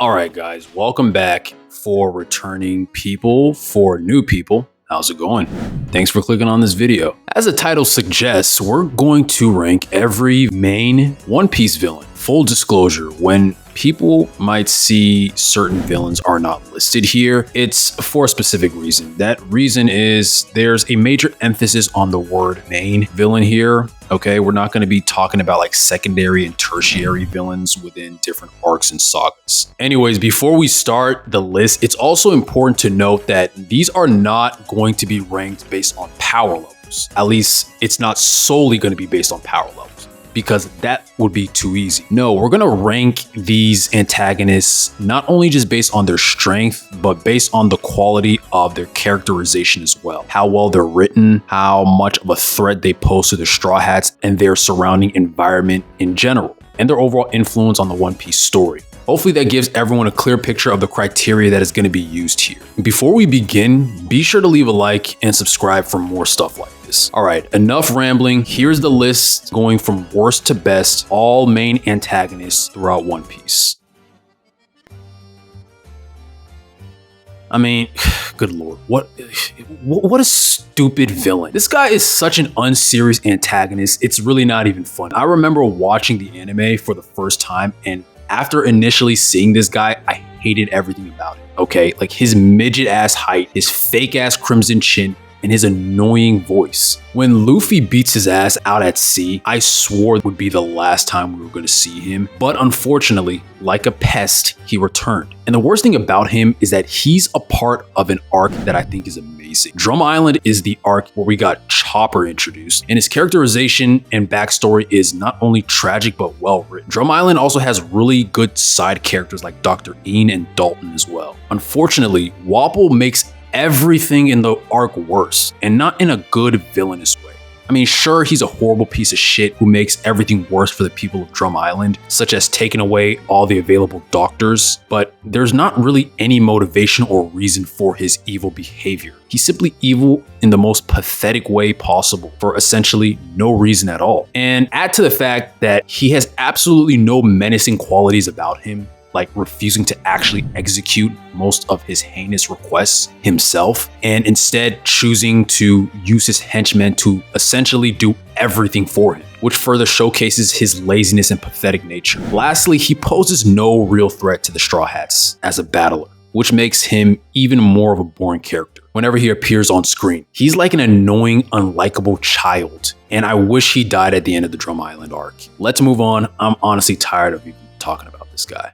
All right, guys, welcome back for returning people, for new people. How's it going? Thanks for clicking on this video. As the title suggests, we're going to rank every main One Piece villain. Full disclosure, when people might see certain villains are not listed here, it's for a specific reason. That reason is there's a major emphasis on the word main villain here. Okay, we're not going to be talking about like secondary and tertiary villains within different arcs and sagas. Anyways, before we start the list, it's also important to note that these are not going to be ranked based on power levels. At least it's not solely going to be based on power levels, because that would be too easy. No, we're gonna rank these antagonists not only just based on their strength, but based on the quality of their characterization as well. How well they're written, how much of a threat they pose to the Straw Hats and their surrounding environment in general, and their overall influence on the One Piece story. Hopefully that gives everyone a clear picture of the criteria that is going to be used here. Before we begin, be sure to leave a like and subscribe for more stuff like this. All right, enough rambling. Here's the list going from worst to best, all main antagonists throughout One Piece. I mean, good lord, what a stupid villain. This guy is such an unserious antagonist, it's really not even fun. I remember watching the anime for the first time, and after initially seeing this guy, I hated everything about it, okay? Like his midget ass height, his fake ass crimson chin, and his annoying voice. When Luffy beats his ass out at sea, I swore it would be the last time we were going to see him. But unfortunately, like a pest, he returned. And the worst thing about him is that he's a part of an arc that I think is amazing. Drum Island is the arc where we got Chopper introduced, and his characterization and backstory is not only tragic but well written. Drum Island also has really good side characters like Dr. Ian and Dalton as well. Unfortunately, Waffle makes everything in the arc worse, and not in a good villainous way. I mean, sure, he's a horrible piece of shit who makes everything worse for the people of Drum Island, such as taking away all the available doctors, but there's not really any motivation or reason for his evil behavior. He's simply evil in the most pathetic way possible for essentially no reason at all. And add to the fact that he has absolutely no menacing qualities about him, like refusing to actually execute most of his heinous requests himself, and instead choosing to use his henchmen to essentially do everything for him, which further showcases his laziness and pathetic nature. Lastly, he poses no real threat to the Straw Hats as a battler, which makes him even more of a boring character whenever he appears on screen. He's like an annoying, unlikable child, and I wish he died at the end of the Drum Island arc. Let's move on. I'm honestly tired of even talking about this guy.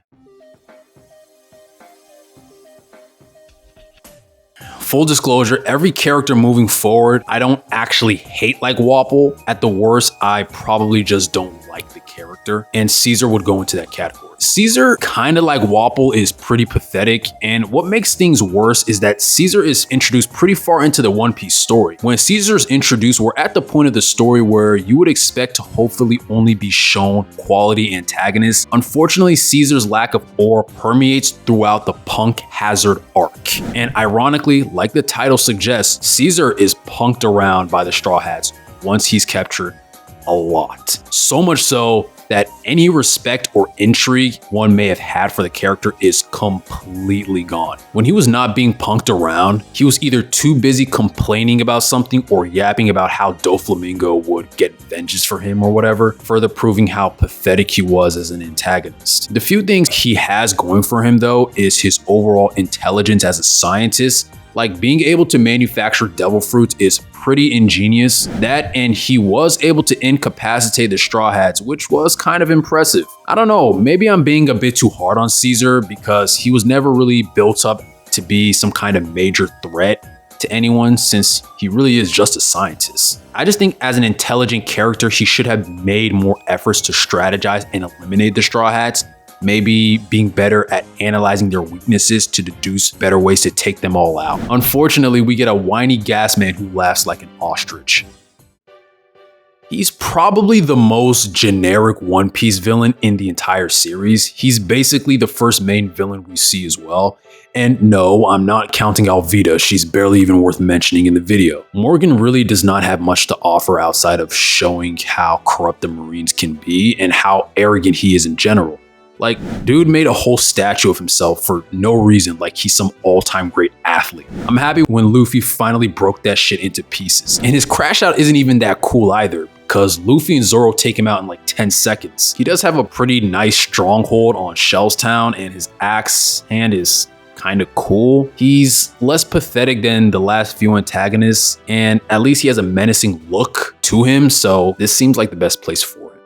Full disclosure, every character moving forward, I don't actually hate like Waffle. At the worst, I probably just don't like the character, and Caesar would go into that category. Caesar, kind of like Waffle, is pretty pathetic, and what makes things worse is that Caesar is introduced pretty far into the One Piece story. When Caesar's introduced, we're at the point of the story where you would expect to hopefully only be shown quality antagonists. Unfortunately, Caesar's lack of aura permeates throughout the Punk Hazard arc, and ironically, like the title suggests, Caesar is punked around by the Straw Hats once he's captured a lot. So much so that any respect or intrigue one may have had for the character is completely gone. When he was not being punked around, he was either too busy complaining about something or yapping about how Doflamingo would get vengeance for him or whatever, further proving how pathetic he was as an antagonist. The few things he has going for him though is his overall intelligence as a scientist. Like being able to manufacture devil fruits is pretty ingenious. That, and he was able to incapacitate the Straw Hats, which was kind of impressive. I don't know, maybe I'm being a bit too hard on Caesar because he was never really built up to be some kind of major threat to anyone, since he really is just a scientist. I just think as an intelligent character, he should have made more efforts to strategize and eliminate the Straw Hats, maybe being better at analyzing their weaknesses to deduce better ways to take them all out. Unfortunately, we get a whiny gas man who laughs like an ostrich. He's probably the most generic One Piece villain in the entire series. He's basically the first main villain we see as well. And no, I'm not counting Alvida, she's barely even worth mentioning in the video. Morgan really does not have much to offer outside of showing how corrupt the Marines can be and how arrogant he is in general. Like, dude made a whole statue of himself for no reason, like he's some all-time great athlete. I'm happy when Luffy finally broke that shit into pieces. And his crash out isn't even that cool either, because Luffy and Zoro take him out in like 10 seconds. He does have a pretty nice stronghold on Shell's Town, and his axe hand is kind of cool. He's less pathetic than the last few antagonists, and at least he has a menacing look to him, so this seems like the best place for it.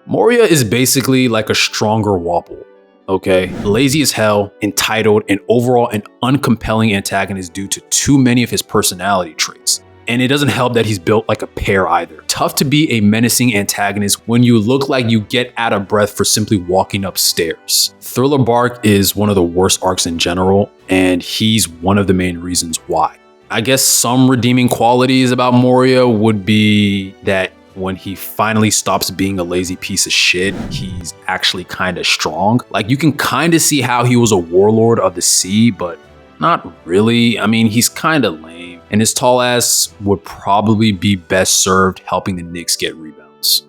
Moria is basically like a stronger Waffle, okay? Lazy as hell, entitled, and overall an uncompelling antagonist due to too many of his personality traits. And it doesn't help that he's built like a pear either. Tough to be a menacing antagonist when you look like you get out of breath for simply walking upstairs. Thriller Bark is one of the worst arcs in general, and he's one of the main reasons why. I guess some redeeming qualities about Moria would be that when he finally stops being a lazy piece of shit, he's actually kind of strong. Like, you can kind of see how he was a warlord of the sea, but not really. I mean, he's kind of lame, and his tall ass would probably be best served helping the Knicks get rebounds.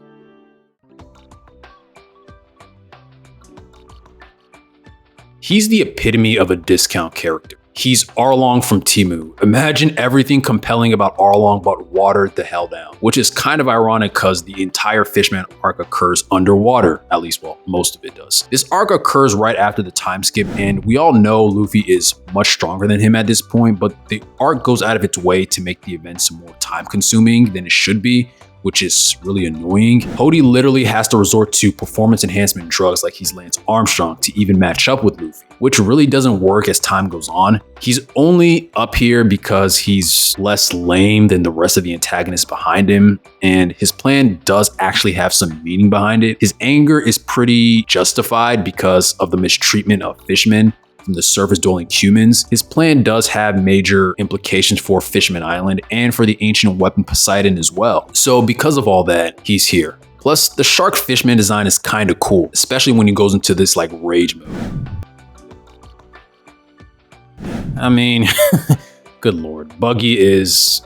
He's the epitome of a discount character. He's Arlong from Timu. Imagine everything compelling about Arlong but watered the hell down, which is kind of ironic because the entire Fishman arc occurs underwater, at least, well, most of it does. This arc occurs right after the time skip, and we all know Luffy is much stronger than him at this point, but the arc goes out of its way to make the events more time consuming than it should be, which is really annoying. Hody literally has to resort to performance enhancement drugs like he's Lance Armstrong to even match up with Luffy, which really doesn't work as time goes on. He's only up here because he's less lame than the rest of the antagonists behind him, and his plan does actually have some meaning behind it. His anger is pretty justified because of the mistreatment of fishmen from the surface-dwelling humans. His plan does have major implications for Fishman Island and for the ancient weapon Poseidon as well. So because of all that, he's here. Plus, the shark fishman design is kind of cool, especially when he goes into this like rage mode. I mean, good lord, he's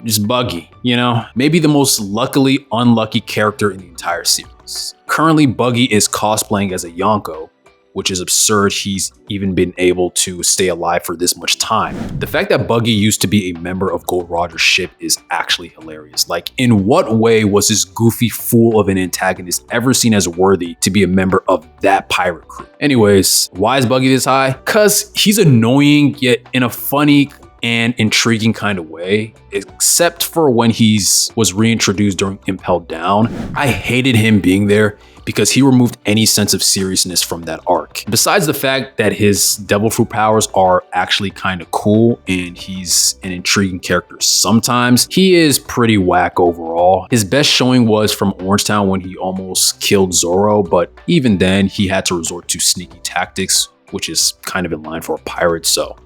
just Buggy, you know? Maybe the most luckily unlucky character in the entire series. Currently, Buggy is cosplaying as a Yonko, which is absurd he's even been able to stay alive for this much time. The fact that Buggy used to be a member of Gold Roger's ship is actually hilarious. Like, in what way was this goofy fool of an antagonist ever seen as worthy to be a member of that pirate crew? Anyways, why is Buggy this high? Cause he's annoying, yet in a funny and intriguing kind of way, except for when was reintroduced during Impel Down. I hated him being there because he removed any sense of seriousness from that arc. Besides the fact that his devil fruit powers are actually kind of cool and he's an intriguing character sometimes, he is pretty whack overall. His best showing was from Orangetown when he almost killed Zoro, but even then he had to resort to sneaky tactics, which is kind of in line for a pirate, so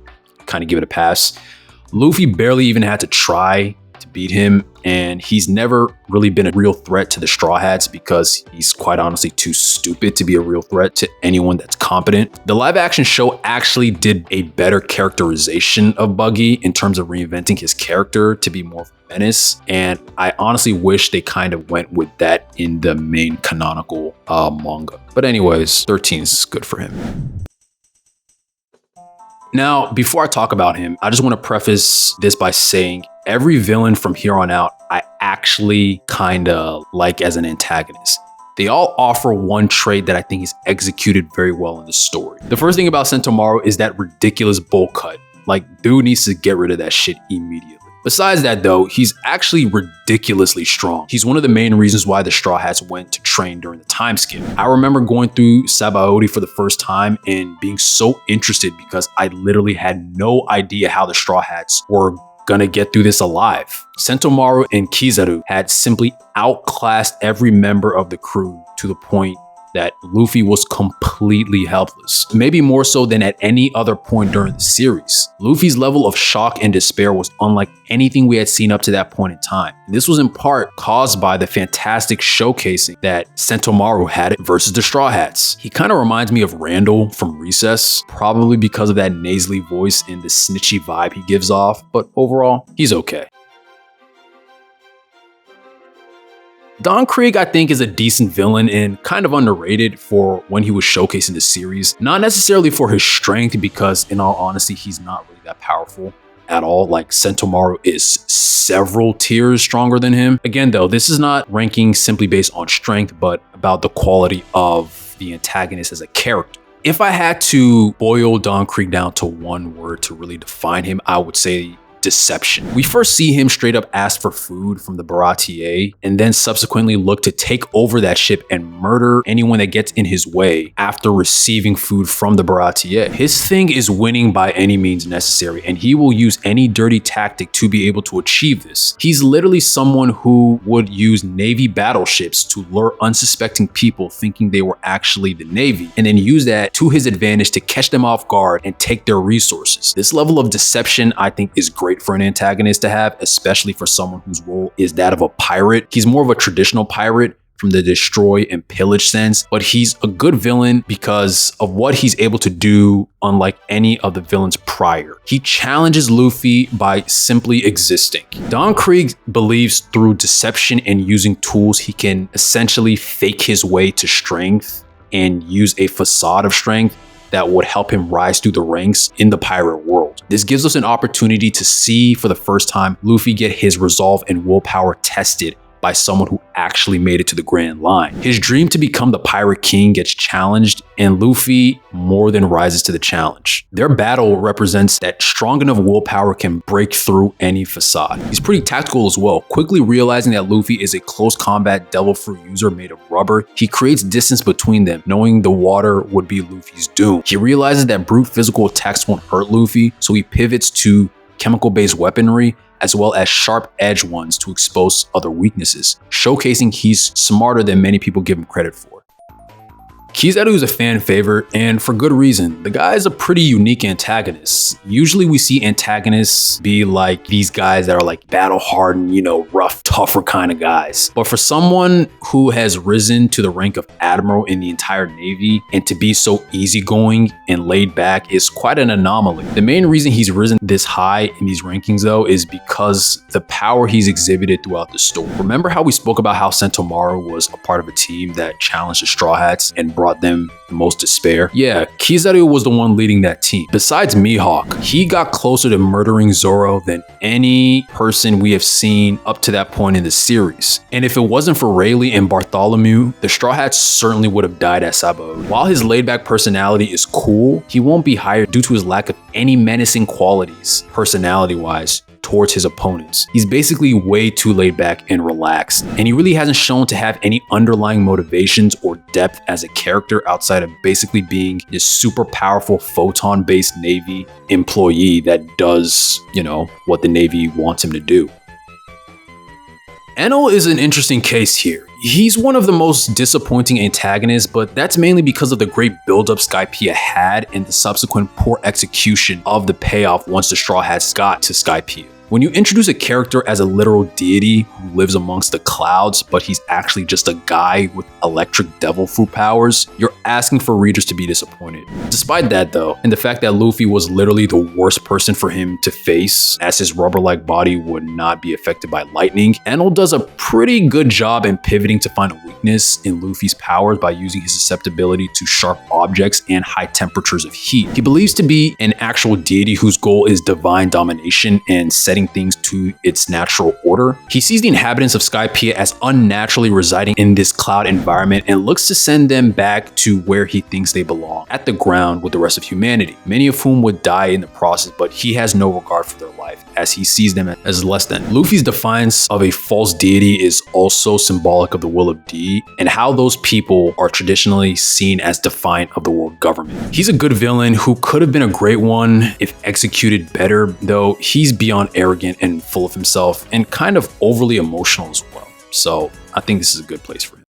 kind of give it a pass. Luffy barely even had to try to beat him, and he's never really been a real threat to the Straw Hats because he's quite honestly too stupid to be a real threat to anyone that's competent. The live action show actually did a better characterization of Buggy in terms of reinventing his character to be more of a menace, and I honestly wish they kind of went with that in the main canonical manga. But anyways, 13 is good for him. Now, before I talk about him, I just want to preface this by saying every villain from here on out, I actually kind of like as an antagonist. They all offer one trait that I think is executed very well in the story. The first thing about Centaru is that ridiculous bowl cut. Like, dude needs to get rid of that shit immediately. Besides that though, he's actually ridiculously strong. He's one of the main reasons why the Straw Hats went to train during the time skip. I remember going through Sabaody for the first time and being so interested because I literally had no idea how the Straw Hats were gonna get through this alive. Sentomaru and Kizaru had simply outclassed every member of the crew to the point that Luffy was completely helpless, maybe more so than at any other point during the series. Luffy's level of shock and despair was unlike anything we had seen up to that point in time. And this was in part caused by the fantastic showcasing that Sentomaru had versus the Straw Hats. He kind of reminds me of Randall from Recess, probably because of that nasally voice and the snitchy vibe he gives off, but overall, he's okay. Don Krieg, I think, is a decent villain and kind of underrated for when he was showcased in the series. Not necessarily for his strength, because in all honesty, he's not really that powerful at all. Like, Centaru is several tiers stronger than him. Again, though, this is not ranking simply based on strength, but about the quality of the antagonist as a character. If I had to boil Don Krieg down to one word to really define him, I would say deception. We first see him straight up ask for food from the Baratier and then subsequently look to take over that ship and murder anyone that gets in his way after receiving food from the Baratier. His thing is winning by any means necessary, and he will use any dirty tactic to be able to achieve this. He's literally someone who would use Navy battleships to lure unsuspecting people thinking they were actually the Navy, and then use that to his advantage to catch them off guard and take their resources. This level of deception, I think, is great for an antagonist to have, especially for someone whose role is that of a pirate. He's more of a traditional pirate from the destroy and pillage sense, but he's a good villain because of what he's able to do, unlike any of the villains prior. He challenges Luffy by simply existing. Don Krieg believes through deception and using tools, he can essentially fake his way to strength and use a facade of strength that would help him rise through the ranks in the pirate world. This gives us an opportunity to see for the first time Luffy get his resolve and willpower tested by someone who actually made it to the Grand Line. His dream to become the Pirate King gets challenged, and Luffy more than rises to the challenge. Their battle represents that strong enough willpower can break through any facade. He's pretty tactical as well, quickly realizing that Luffy is a close combat devil fruit user made of rubber. He creates distance between them, knowing the water would be Luffy's doom. He realizes that brute physical attacks won't hurt Luffy, so he pivots to chemical-based weaponry, as well as sharp-edged ones to expose other weaknesses, showcasing he's smarter than many people give him credit for. Kizaru is a fan favorite, and for good reason. The guy is a pretty unique antagonist. Usually we see antagonists be like these guys that are like battle-hardened, rough, tougher kind of guys. But for someone who has risen to the rank of admiral in the entire Navy and to be so easygoing and laid back is quite an anomaly. The main reason he's risen this high in these rankings, though, is because the power he's exhibited throughout the story. Remember how we spoke about how Centaru was a part of a team that challenged the Straw Hats and brought them the most despair? Yeah, Kizaru was the one leading that team. Besides Mihawk, he got closer to murdering Zoro than any person we have seen up to that point in the series. And if it wasn't for Rayleigh and Bartholomew, the Straw Hats certainly would have died at Sabo. While his laid-back personality is cool, he won't be hired due to his lack of any menacing qualities, personality-wise, towards his opponents. He's basically way too laid back and relaxed, and he really hasn't shown to have any underlying motivations or depth as a character outside of basically being this super powerful photon-based Navy employee that does, what the Navy wants him to do. Enel is an interesting case here. He's one of the most disappointing antagonists, but that's mainly because of the great build-up Skypiea had and the subsequent poor execution of the payoff once the Straw Hats got to Skypiea. When you introduce a character as a literal deity who lives amongst the clouds, but he's actually just a guy with electric devil fruit powers, you're asking for readers to be disappointed. Despite that though, and the fact that Luffy was literally the worst person for him to face, as his rubber-like body would not be affected by lightning, Enel does a pretty good job in pivoting to find a weakness in Luffy's powers by using his susceptibility to sharp objects and high temperatures of heat. He believes to be an actual deity whose goal is divine domination and setting things to its natural order. He sees the inhabitants of Skypiea as unnaturally residing in this cloud environment and looks to send them back to where he thinks they belong, at the ground with the rest of humanity, many of whom would die in the process, but he has no regard for their life, as he sees them as less than. Luffy's defiance of a false deity is also symbolic of the will of D and how those people are traditionally seen as defiant of the world government. He's a good villain who could have been a great one if executed better, though he's beyond arrogant and full of himself and kind of overly emotional as well. So I think this is a good place for him.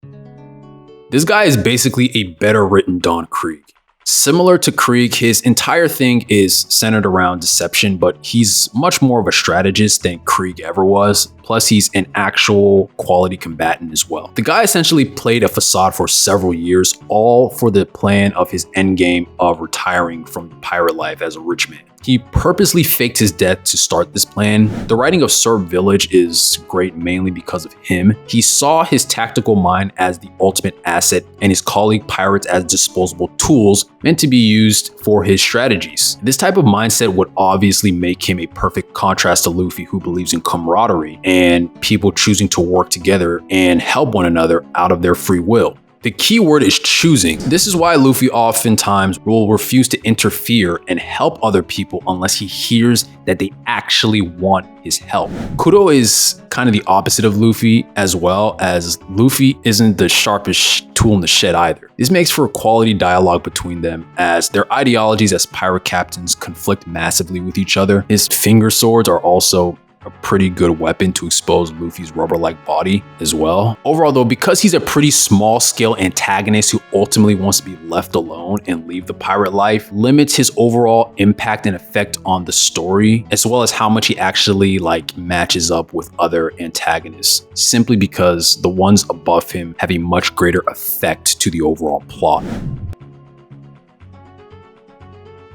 This guy is basically a better written Don Krieg. Similar to Krieg, his entire thing is centered around deception, but he's much more of a strategist than Krieg ever was. Plus, he's an actual quality combatant as well. The guy essentially played a facade for several years, all for the plan of his endgame of retiring from pirate life as a rich man. He purposely faked his death to start this plan. The writing of Serb Village is great mainly because of him. He saw his tactical mind as the ultimate asset and his colleague pirates as disposable tools meant to be used for his strategies. This type of mindset would obviously make him a perfect contrast to Luffy, who believes in camaraderie and people choosing to work together and help one another out of their free will. The key word is choosing. This is why Luffy oftentimes will refuse to interfere and help other people unless he hears that they actually want his help. Kudo is kind of the opposite of Luffy, as well as Luffy isn't the sharpest tool in the shed either. This makes for a quality dialogue between them, as their ideologies as pirate captains conflict massively with each other. His finger swords are also a pretty good weapon to expose Luffy's rubber-like body as well. Overall though, because he's a pretty small-scale antagonist who ultimately wants to be left alone and leave the pirate life, limits his overall impact and effect on the story, as well as how much he actually matches up with other antagonists, simply because the ones above him have a much greater effect to the overall plot.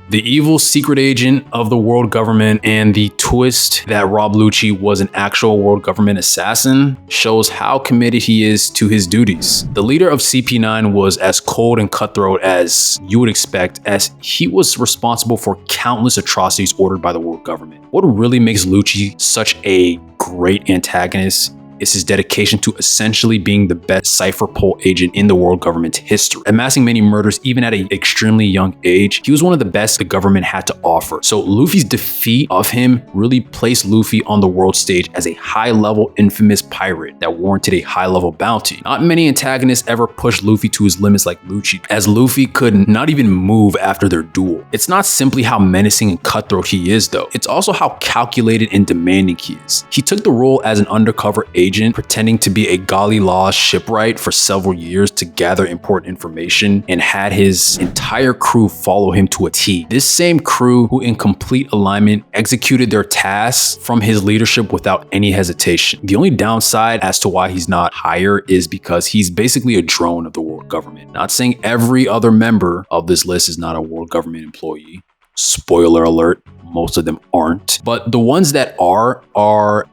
The evil secret agent of the world government and the twist that Rob Luchi was an actual world government assassin shows how committed he is to his duties. The leader of CP9 was as cold and cutthroat as you would expect, as he was responsible for countless atrocities ordered by the world government. What really makes Luchi such a great antagonist is his dedication to essentially being the best cipher pole agent in the world government's history. Amassing many murders even at an extremely young age, he was one of the best the government had to offer. So Luffy's defeat of him really placed Luffy on the world stage as a high-level infamous pirate that warranted a high-level bounty. Not many antagonists ever pushed Luffy to his limits like Luchi, as Luffy could not even move after their duel. It's not simply how menacing and cutthroat he is though, it's also how calculated and demanding he is. He took the role as an undercover agent, pretending to be a Gali Law shipwright for several years to gather important information, and had his entire crew follow him to a T. This same crew, who in complete alignment executed their tasks from his leadership without any hesitation. The only downside as to why he's not higher is because he's basically a drone of the world government. Not saying every other member of this list is not a world government employee. Spoiler alert, most of them aren't. But the ones that are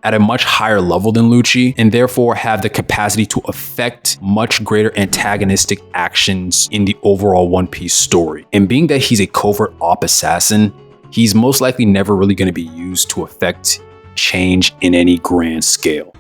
at a much higher level than Luchi, and therefore have the capacity to affect much greater antagonistic actions in the overall One Piece story. And being that he's a covert op assassin, he's most likely never really going to be used to affect change in any grand scale.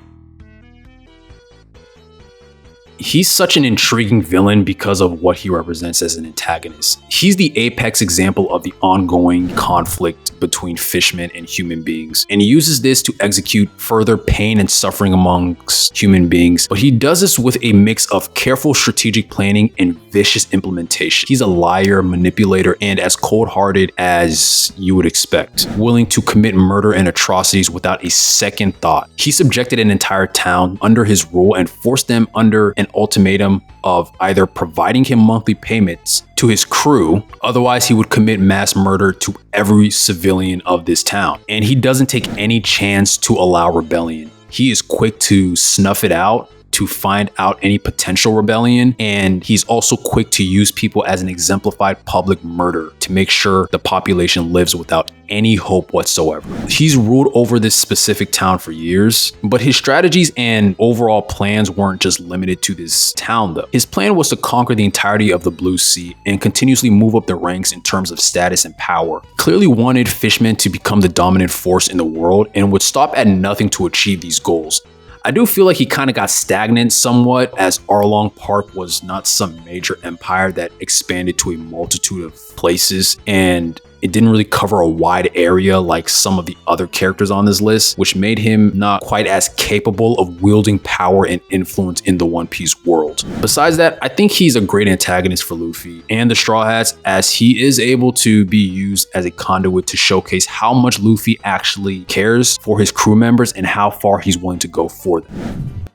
He's such an intriguing villain because of what he represents as an antagonist. He's the apex example of the ongoing conflict between fishmen and human beings, and he uses this to execute further pain and suffering amongst human beings, but he does this with a mix of careful strategic planning and vicious implementation. He's a liar, manipulator, and as cold-hearted as you would expect, willing to commit murder and atrocities without a second thought. He subjected an entire town under his rule and forced them under an ultimatum of either providing him monthly payments to his crew, otherwise he would commit mass murder to every civilian of this town. And he doesn't take any chance to allow rebellion. He is quick to snuff it out, to find out any potential rebellion, and he's also quick to use people as an exemplified public murder to make sure the population lives without any hope whatsoever. He's ruled over this specific town for years, but his strategies and overall plans weren't just limited to this town though. His plan was to conquer the entirety of the Blue Sea and continuously move up the ranks in terms of status and power. Clearly wanted fishmen to become the dominant force in the world and would stop at nothing to achieve these goals. I do feel like he kind of got stagnant somewhat, as Arlong Park was not some major empire that expanded to a multitude of places, and it didn't really cover a wide area like some of the other characters on this list, which made him not quite as capable of wielding power and influence in the One Piece world. Besides that, I think he's a great antagonist for Luffy and the Straw Hats, as he is able to be used as a conduit to showcase how much Luffy actually cares for his crew members and how far he's willing to go for them.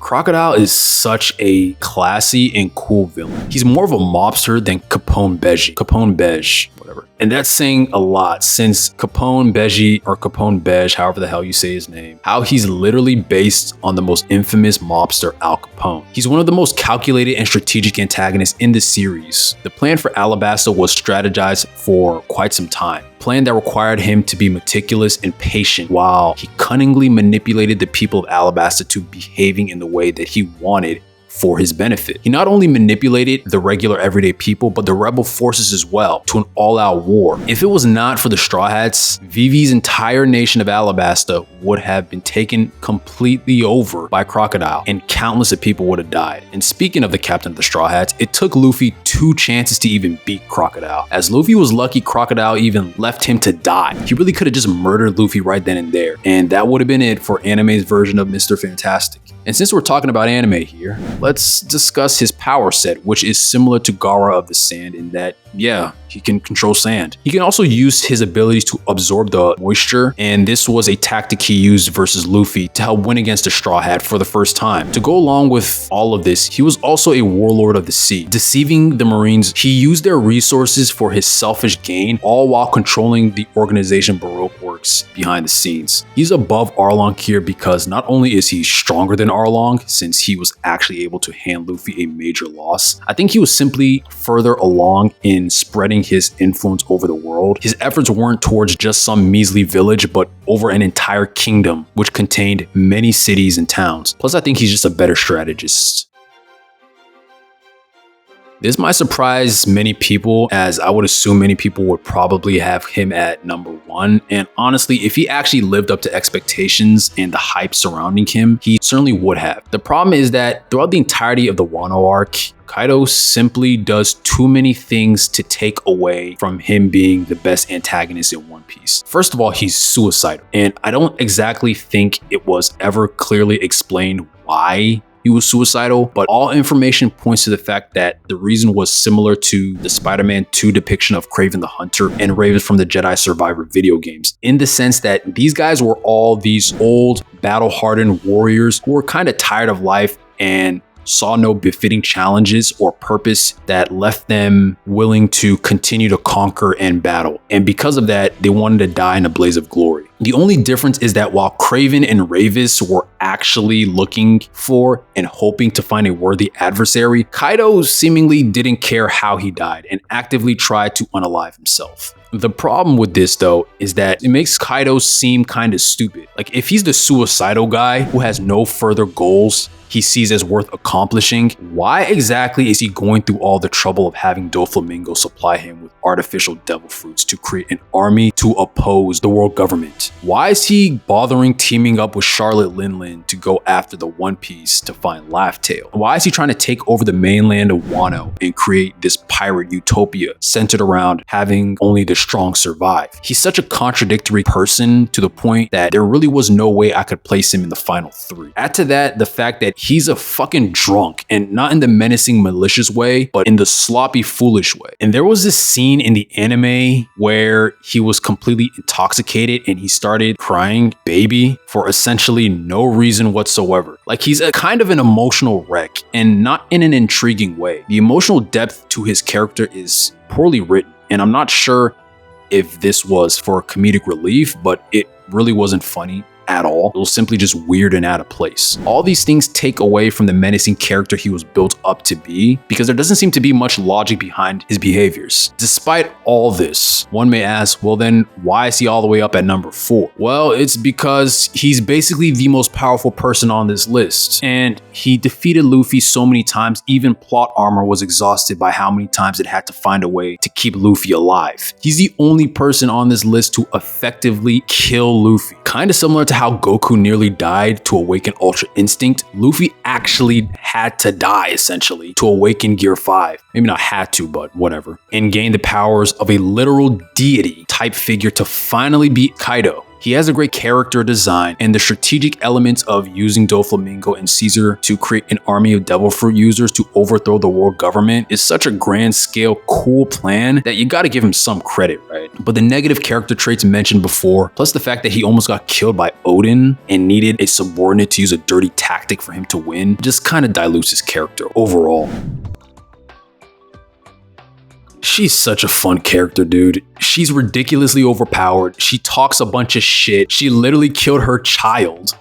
Crocodile is such a classy and cool villain. He's more of a mobster than Capone Beige, whatever. And that's saying a lot since Capone Beige, or Capone Beige, however the hell you say his name, how he's literally based on the most infamous mobster Al Capone. He's one of the most calculated and strategic antagonists in the series. The plan for Alabasta was strategized for quite some time. A plan that required him to be meticulous and patient while he cunningly manipulated the people of Alabasta to behaving in the way that he wanted for his benefit. He not only manipulated the regular everyday people, but the rebel forces as well to an all-out war. If it was not for the Straw Hats, Vivi's entire nation of Alabasta would have been taken completely over by Crocodile, and countless of people would have died. And speaking of the captain of the Straw Hats, it took Luffy 2 chances to even beat Crocodile. As Luffy was lucky Crocodile even left him to die. He really could have just murdered Luffy right then and there, and that would have been it for anime's version of Mr. Fantastic. And since we're talking about anime here, let's discuss his power set, which is similar to Gaara of the Sand in that, yeah, he can control sand. He can also use his abilities to absorb the moisture, and this was a tactic he used versus Luffy to help win against the Straw Hat for the first time. To go along with all of this, he was also a warlord of the sea. Deceiving the Marines, he used their resources for his selfish gain, all while controlling the organization Baroque works behind the scenes. He's above Arlong here because not only is he stronger than Arlong, since he was actually able to hand Luffy a major loss, I think he was simply further along in spreading his influence over the world. His efforts weren't towards just some measly village, but over an entire kingdom, which contained many cities and towns. Plus, I think he's just a better strategist. This might surprise many people, as I would assume many people would probably have him at number 1. And honestly, if he actually lived up to expectations and the hype surrounding him, he certainly would have. The problem is that throughout the entirety of the Wano arc, Kaido simply does too many things to take away from him being the best antagonist in One Piece. First of all, he's suicidal, and I don't exactly think it was ever clearly explained why he was suicidal, but all information points to the fact that the reason was similar to the Spider-Man 2 depiction of Kraven the Hunter and Raven from the Jedi Survivor video games, in the sense that these guys were all these old, battle-hardened warriors who were kind of tired of life and saw no befitting challenges or purpose that left them willing to continue to conquer and battle. And because of that, they wanted to die in a blaze of glory. The only difference is that while Kraven and Ravis were actually looking for and hoping to find a worthy adversary, Kaido seemingly didn't care how he died and actively tried to unalive himself. The problem with this though is that it makes Kaido seem kind of stupid. Like, if he's the suicidal guy who has no further goals he sees as worth accomplishing, why exactly is he going through all the trouble of having Doflamingo supply him with artificial devil fruits to create an army to oppose the world government? Why is he bothering teaming up with Charlotte Linlin to go after the One Piece to find Laugh-Tale? Why is he trying to take over the mainland of Wano and create this pirate utopia centered around having only the strong survive? He's such a contradictory person to the point that there really was no way I could place him in the final 3. Add to that the fact that he's a fucking drunk, and not in the menacing malicious way, but in the sloppy foolish way. And there was this scene in the anime where he was completely intoxicated and he started crying baby for essentially no reason whatsoever. Like, he's a kind of an emotional wreck, and not in an intriguing way. The emotional depth to his character is poorly written, and I'm not sure if this was for comedic relief, but it really wasn't funny at all. It was simply just weird and out of place. All these things take away from the menacing character he was built up to be, because there doesn't seem to be much logic behind his behaviors. Despite all this, one may ask, well then, why is he all the way up at number 4? Well, it's because he's basically the most powerful person on this list, and he defeated Luffy so many times, even plot armor was exhausted by how many times it had to find a way to keep Luffy alive. He's the only person on this list to effectively kill Luffy. Kind of similar to how Goku nearly died to awaken Ultra Instinct, Luffy actually had to die essentially to awaken Gear 5. Maybe not had to, but whatever. And gain the powers of a literal deity type figure to finally beat Kaido. He has a great character design, and the strategic elements of using Doflamingo and Caesar to create an army of devil fruit users to overthrow the world government is such a grand scale, cool plan that you gotta give him some credit, right? But the negative character traits mentioned before, plus the fact that he almost got killed by Odin and needed a subordinate to use a dirty tactic for him to win, just kind of dilutes his character overall. She's such a fun character, dude. She's ridiculously overpowered. She talks a bunch of shit. She literally killed her child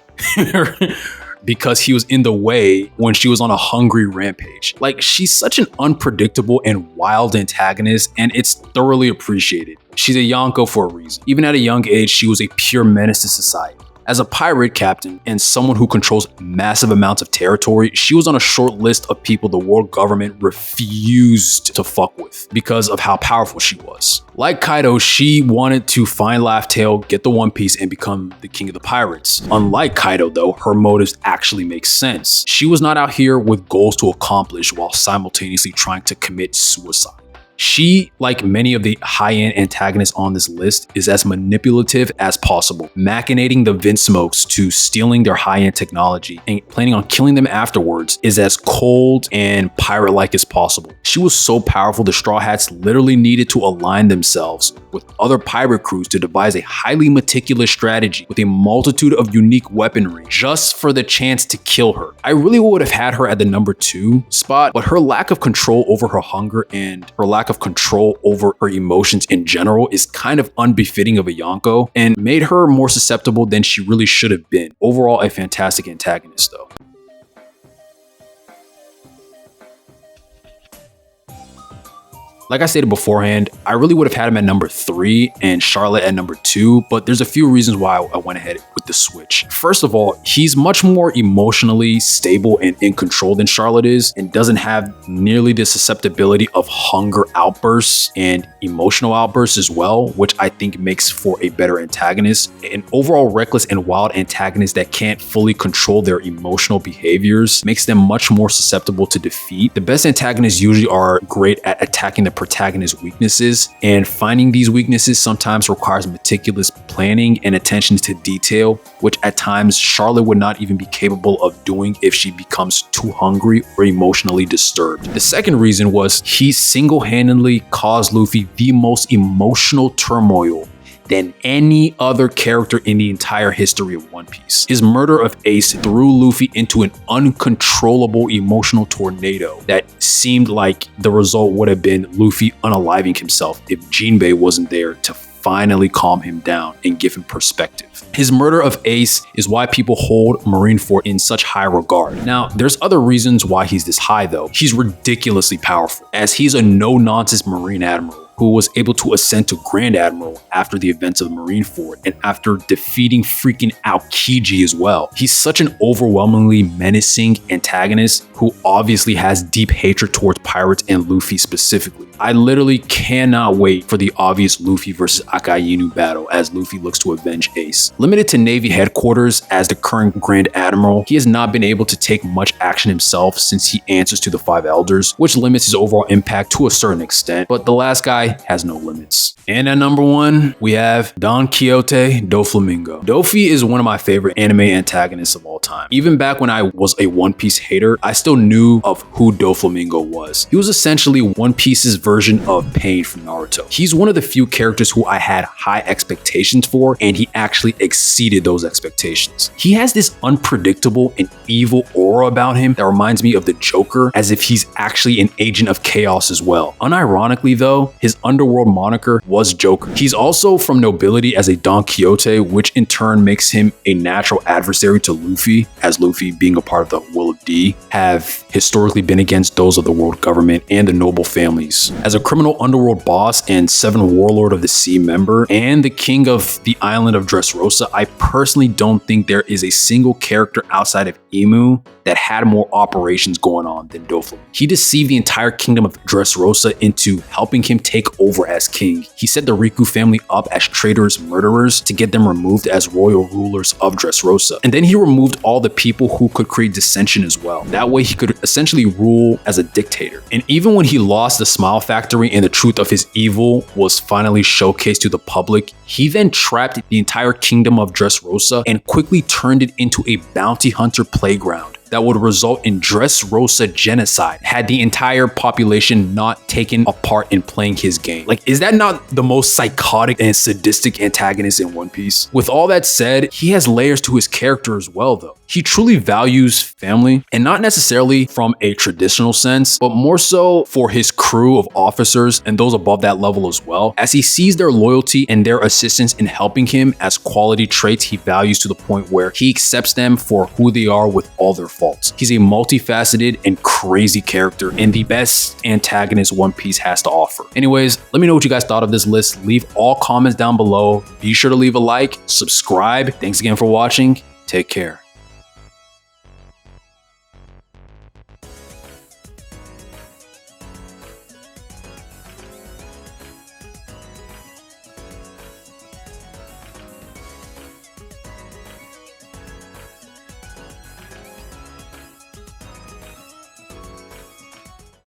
because he was in the way when she was on a hungry rampage. Like, she's such an unpredictable and wild antagonist, and it's thoroughly appreciated. She's a Yonko for a reason. Even at a young age, she was a pure menace to society. As a pirate captain and someone who controls massive amounts of territory, she was on a short list of people the world government refused to fuck with because of how powerful she was. Like Kaido, she wanted to find Laugh Tale, get the One Piece, and become the king of the pirates. Unlike Kaido though, her motives actually make sense. She was not out here with goals to accomplish while simultaneously trying to commit suicide. She, like many of the high-end antagonists on this list, is as manipulative as possible, machinating the Vinsmokes to stealing their high-end technology and planning on killing them afterwards is as cold and pirate-like as possible. She was so powerful the Straw Hats literally needed to align themselves with other pirate crews to devise a highly meticulous strategy with a multitude of unique weaponry just for the chance to kill her. I really would have had her at the number 2 spot, but her lack of control over her hunger and her lack of control over her emotions in general is kind of unbefitting of a Yonko and made her more susceptible than she really should have been. Overall, a fantastic antagonist though. Like I stated beforehand, I really would have had him at number 3 and Charlotte at number 2, but there's a few reasons why I went ahead with the switch. First of all, he's much more emotionally stable and in control than Charlotte is, and doesn't have nearly the susceptibility of hunger outbursts and emotional outbursts as well, which I think makes for a better antagonist. An overall reckless and wild antagonist that can't fully control their emotional behaviors makes them much more susceptible to defeat. The best antagonists usually are great at attacking the protagonist's weaknesses, and finding these weaknesses sometimes requires meticulous planning and attention to detail, which at times Charlotte would not even be capable of doing if she becomes too hungry or emotionally disturbed. The second reason was he single-handedly caused Luffy the most emotional turmoil than any other character in the entire history of One Piece. His murder of Ace threw Luffy into an uncontrollable emotional tornado that seemed like the result would have been Luffy unaliving himself if Jinbei wasn't there to finally calm him down and give him perspective. His murder of Ace is why people hold Marineford in such high regard. Now, there's other reasons why he's this high though. He's ridiculously powerful, as he's a no-nonsense Marine Admiral who was able to ascend to Grand Admiral after the events of Marineford and after defeating freaking Aokiji as well. He's such an overwhelmingly menacing antagonist who obviously has deep hatred towards pirates and Luffy specifically. I literally cannot wait for the obvious Luffy versus Akainu battle as Luffy looks to avenge Ace. Limited to Navy headquarters as the current Grand Admiral, he has not been able to take much action himself since he answers to the 5 Elders, which limits his overall impact to a certain extent, but the last guy has no limits. And at number 1, we have Don Quixote Doflamingo. Dofi is one of my favorite anime antagonists of all time. Even back when I was a One Piece hater, I still knew of who Doflamingo was. He was essentially One Piece's version of Pain from Naruto. He's one of the few characters who I had high expectations for, and he actually exceeded those expectations. He has this unpredictable and evil aura about him that reminds me of the Joker, as if he's actually an agent of chaos as well. Unironically though, his underworld moniker was Joker. He's also from nobility as a Don Quixote, which in turn makes him a natural adversary to Luffy, as Luffy, being a part of the Will of D, have historically been against those of the world government and the noble families. As a criminal underworld boss and 7 Warlord of the Sea member and the king of the island of Dressrosa, I personally don't think there is a single character outside of Emu that had more operations going on than Doflamingo. He deceived the entire kingdom of Dressrosa into helping him take over as king. He set the Riku family up as traitors, murderers, to get them removed as royal rulers of Dressrosa. And then he removed all the people who could create dissension as well. That way he could essentially rule as a dictator. And even when he lost the Smile Factory and the truth of his evil was finally showcased to the public, he then trapped the entire kingdom of Dressrosa and quickly turned it into a bounty hunter playground that would result in Dressrosa genocide had the entire population not taken a part in playing his game. Like, is that not the most psychotic and sadistic antagonist in One Piece? With all that said, he has layers to his character as well though. He truly values family, and not necessarily from a traditional sense, but more so for his crew of officers and those above that level as well, as he sees their loyalty and their assistance in helping him as quality traits he values to the point where he accepts them for who they are with all their faults. He's a multifaceted and crazy character and the best antagonist One Piece has to offer. Anyways, let me know what you guys thought of this list. Leave all comments down below. Be sure to leave a like, subscribe. Thanks again for watching. Take care.